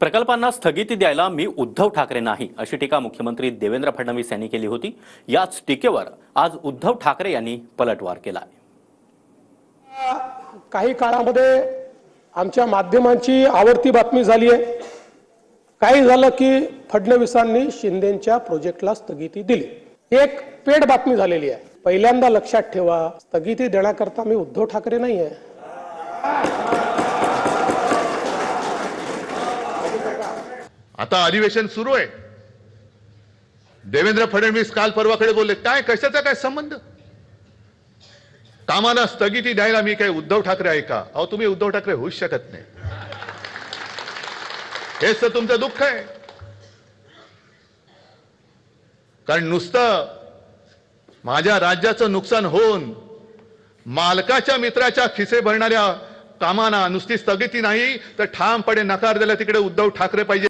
प्रकल्पांना स्थगिती द्यायला मी उद्धव ठाकरे नाही, अशी टीका मुख्यमंत्री देवेंद्र फडणवीस यांनी केली होती। याच टीकेवर आज उद्धव ठाकरे यांनी पलटवार केला। काही काळामध्ये आमच्या माध्यमांची आवडती बातमी झाली आहे। काही झालं की फडणवीसांनी शिंदेंच्या प्रोजेक्टला स्थगिती दिली। एक पेड बातमी झालेली आहे। पहिल्यांदा लक्षात ठेवा, स्थगिती देण्याकरता मी उद्धव ठाकरे नाही आहे। आता अधिवेशन सुरू आहे। देवेंद्र फडणवीस काल परवाकडे बोलले, काय कशाचा काय संबंध? कामाला स्थगिती द्यायला मी काय उद्धव ठाकरे आहे का? अहो, तुम्ही उद्धव ठाकरे होऊच शकत नाही। हेच तर तुमचं दुःख आहे। कारण नुसतं माझ्या राज्याचं नुकसान होऊन मालकाच्या मित्राच्या खिसे भरणाऱ्या कामांना नुसती स्थगिती नाही तर ठामपणे नकार दिला, तिकडे उद्धव ठाकरे पाहिजे।